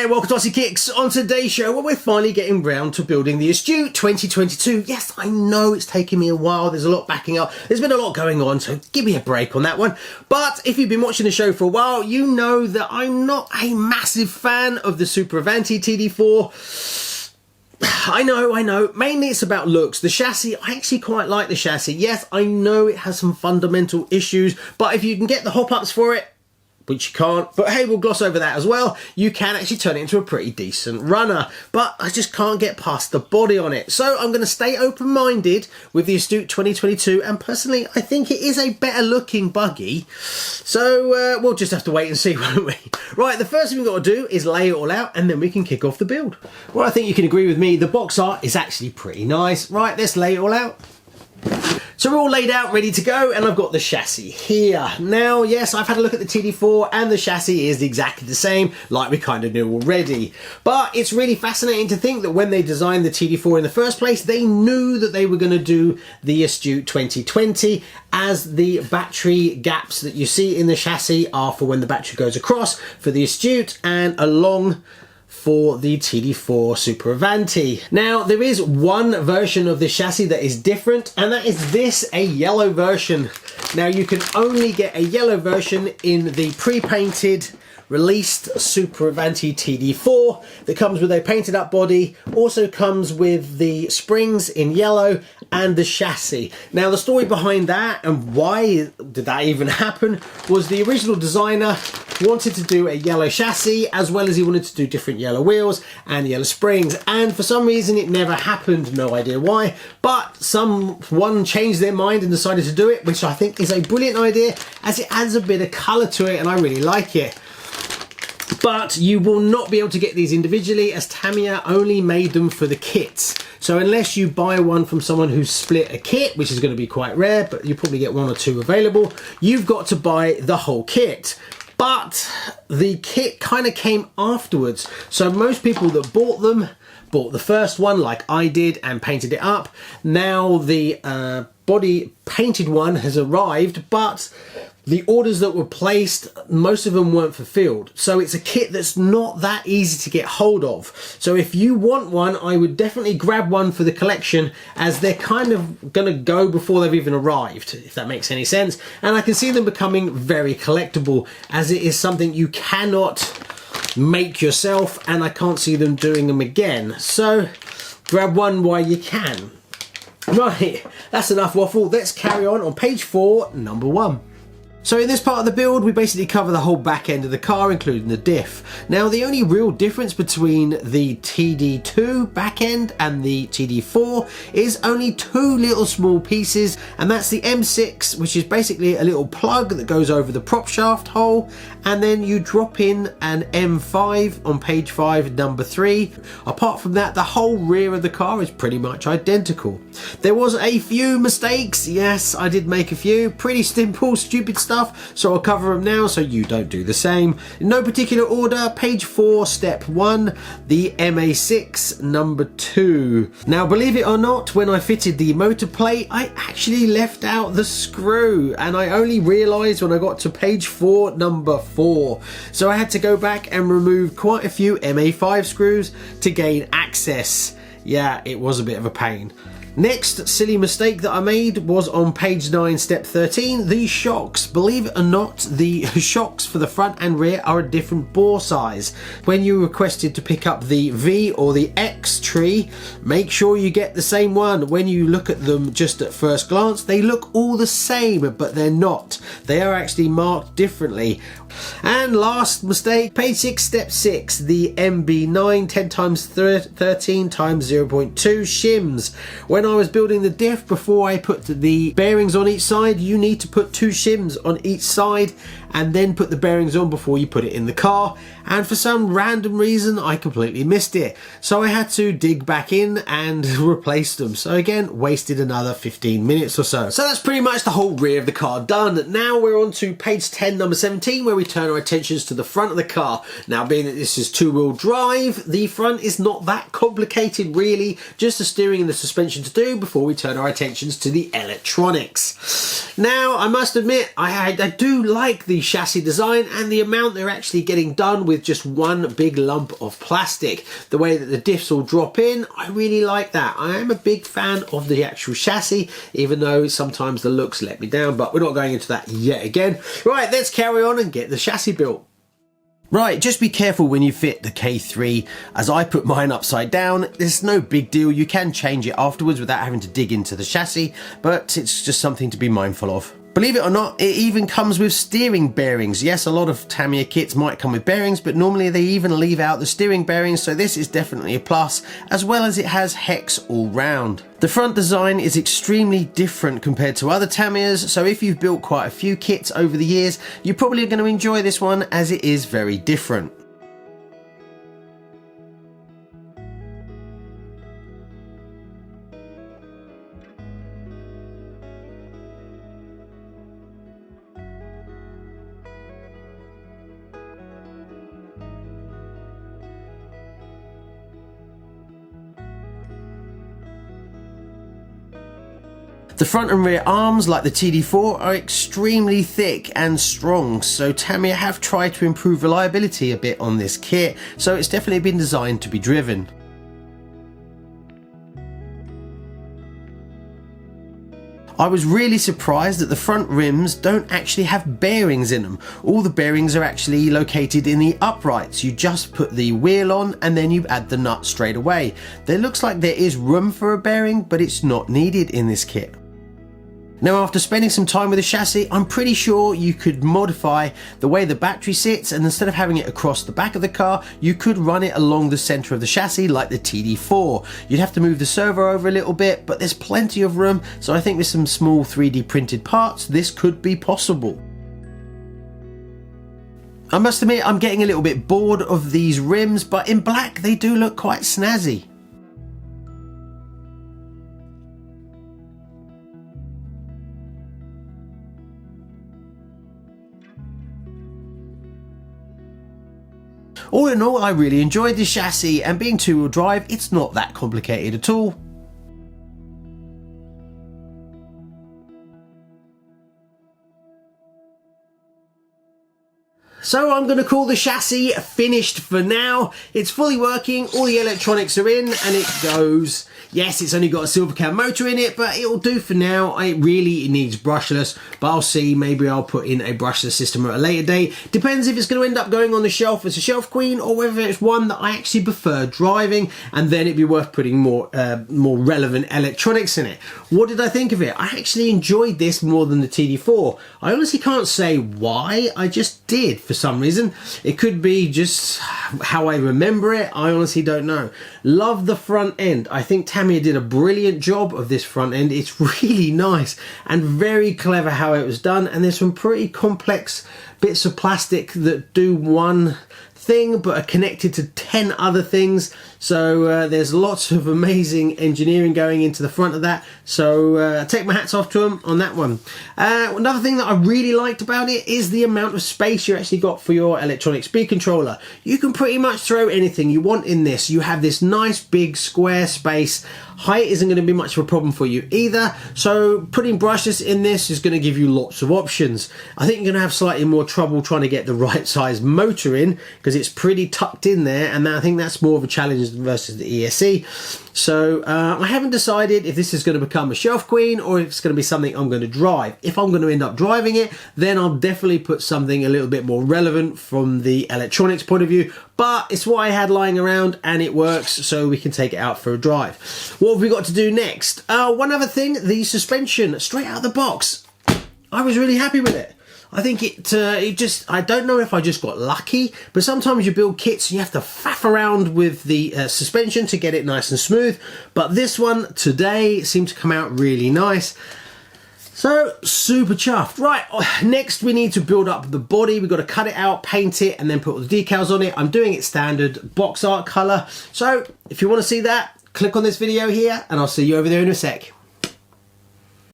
Hey, welcome to RCKicks. On today's show, well, we're finally getting round to building the Astute 2022. Yes, I know it's taken me a while. There's a lot backing up. There's been a lot going on, so give me a break on that one. But if you've been watching the show for a while, you know that I'm not a massive fan of the Super Avanti TD4. I know. Mainly it's about looks. The chassis, I actually quite like the chassis. Yes, I know it has some fundamental issues, but if you can get the hop-ups for it, which you can't, but hey, we'll gloss over that as well, you can actually turn it into a pretty decent runner, but I just can't get past the body on it. So I'm going to stay open-minded with the Astute 2022, and personally, I think it is a better looking buggy. So we'll just have to wait and see, won't we? Right, the first thing we've got to do is lay it all out, and then we can kick off the build. Well, I think you can agree with me, the box art is actually pretty nice. Right, let's lay it all out. So we're all laid out, ready to go, and I've got the chassis here. Now, yes, I've had a look at the TD4, and the chassis is exactly the same, like we kind of knew already. But it's really fascinating to think that when they designed the TD4 in the first place, they knew that they were going to do the Astute 2020, as the battery gaps that you see in the chassis are for when the battery goes across for the Astute, and along for the TD4 Super Avanti. Now, there is one version of this chassis that is different, and that is this, a yellow version. Now, you can only get a yellow version in the pre-painted released Super Avanti TD4 that comes with a painted up body, also comes with the springs in yellow and the chassis. Now, the story behind that and why did that even happen was the original designer wanted to do a yellow chassis, as well as he wanted to do different yellow wheels and yellow springs, and for some reason it never happened. No idea why, but someone changed their mind and decided to do it, which I think is a brilliant idea, as it adds a bit of colour to it, and I really like it. But you will not be able to get these individually, as Tamiya only made them for the kits. So unless you buy one from someone who's split a kit, which is going to be quite rare, but you probably get one or two available, you've got to buy the whole kit. But the kit kind of came afterwards. So most people that bought them bought the first one like I did and painted it up. Now the body painted one has arrived, but the orders that were placed, most of them weren't fulfilled. So it's a kit that's not that easy to get hold of. So if you want one, I would definitely grab one for the collection, as they're kind of gonna go before they've even arrived, if that makes any sense. And I can see them becoming very collectible, as it is something you cannot make yourself, and I can't see them doing them again. So grab one while you can. Right, that's enough waffle. Let's carry on page 4, number 1. So in this part of the build, we basically cover the whole back end of the car, including the diff. Now, the only real difference between the TD2 back end and the TD4 is only two little small pieces, and that's the M6, which is basically a little plug that goes over the prop shaft hole, and then you drop in an M5 on page 5, number 3. Apart from that, the whole rear of the car is pretty much identical. There was a few mistakes. Yes, I did make a few. Pretty simple, stupid stuff. So I'll cover them now so you don't do the same. In no particular order, page 4, step 1, the MA6 number 2. Now, believe it or not, when I fitted the motor plate, I actually left out the screw, and I only realised when I got to page 4, number 4. So I had to go back and remove quite a few MA5 screws to gain access. Yeah, it was a bit of a pain. Next silly mistake that I made was on page 9, step 13, the shocks. Believe it or not, the shocks for the front and rear are a different bore size. When you requested to pick up the V or the X tree, make sure you get the same one. When you look at them just at first glance, they look all the same, but they're not. They are actually marked differently. And last mistake, page 6, step 6, the MB9 10 times 13 times 0.2 shims. When I was building the diff, before I put the bearings on each side, you need to put 2 shims on each side and then put the bearings on before you put it in the car, and for some random reason I completely missed it, so I had to dig back in and replace them. So again, wasted another 15 minutes or so. So that's pretty much the whole rear of the car done. Now we're on to page 10, number 17, where we turn our attentions to the front of the car. Now, being that this is 2-wheel drive, the front is not that complicated really, just the steering and the suspension to do before we turn our attentions to the electronics. Now, I must admit, I do like the chassis design and the amount they're actually getting done with just one big lump of plastic. The way that the diffs all drop in, I really like that. I am a big fan of the actual chassis, even though sometimes the looks let me down, but we're not going into that yet again. Right, let's carry on and get the chassis built. Right, just be careful when you fit the K3, as I put mine upside down. There's no big deal, you can change it afterwards without having to dig into the chassis, but it's just something to be mindful of. Believe it or not, it even comes with steering bearings. Yes, a lot of Tamiya kits might come with bearings, but normally they even leave out the steering bearings, so this is definitely a plus, as well as it has hex all round. The front design is extremely different compared to other Tamiyas, so if you've built quite a few kits over the years, you're probably going to enjoy this one as it is very different. The front and rear arms, like the TD4, are extremely thick and strong, so Tamiya have tried to improve reliability a bit on this kit, so it's definitely been designed to be driven. I was really surprised that the front rims don't actually have bearings in them. All the bearings are actually located in the uprights. You just put the wheel on and then you add the nut straight away. There looks like there is room for a bearing, but it's not needed in this kit. Now, after spending some time with the chassis, I'm pretty sure you could modify the way the battery sits, and instead of having it across the back of the car, you could run it along the center of the chassis like the TD4. You'd have to move the servo over a little bit, but there's plenty of room, so I think with some small 3D printed parts, this could be possible. I must admit, I'm getting a little bit bored of these rims, but in black they do look quite snazzy. All in all, I really enjoyed this chassis, and being two-wheel drive, it's not that complicated at all. So I'm going to call the chassis finished for now. It's fully working, all the electronics are in, and it goes. Yes, it's only got a silver cam motor in it, but it'll do for now. It needs brushless, but I'll see. Maybe I'll put in a brushless system at a later date. Depends if it's going to end up going on the shelf as a shelf queen, or whether it's one that I actually prefer driving, and then it'd be worth putting more relevant electronics in it. What did I think of it? I actually enjoyed this more than the TD4. I honestly can't say why, I just did for some reason. It could be just how I remember it. I honestly don't know. Love the front end. I think Tamiya did a brilliant job of this front end. It's really nice and very clever how it was done, and there's some pretty complex bits of plastic that do one thing but are connected to 10 other things, so there's lots of amazing engineering going into the front of that, so I take my hats off to them on that one. Another thing that I really liked about it is the amount of space you actually got for your electronic speed controller. You can pretty much throw anything you want in this. You have this nice big square space. Height isn't going to be much of a problem for you either, so putting brushless in this is going to give you lots of options. I think you're going to have slightly more trouble trying to get the right size motor in, because it's pretty tucked in there, and I think that's more of a challenge versus the ESC. So I haven't decided if this is going to become a shelf queen or if it's going to be something I'm going to drive. If I'm going to end up driving it, then I'll definitely put something a little bit more relevant from the electronics point of view, but it's what I had lying around and it works, so we can take it out for a drive. What have we got to do next? One other thing, the suspension straight out of the box. I was really happy with it. I think I don't know if I just got lucky, but sometimes you build kits and you have to faff around with the suspension to get it nice and smooth, but this one today seemed to come out really nice. So, super chuffed. Right, next we need to build up the body. We've got to cut it out, paint it, and then put all the decals on it. I'm doing it standard box art colour. So, if you want to see that, click on this video here, and I'll see you over there in a sec.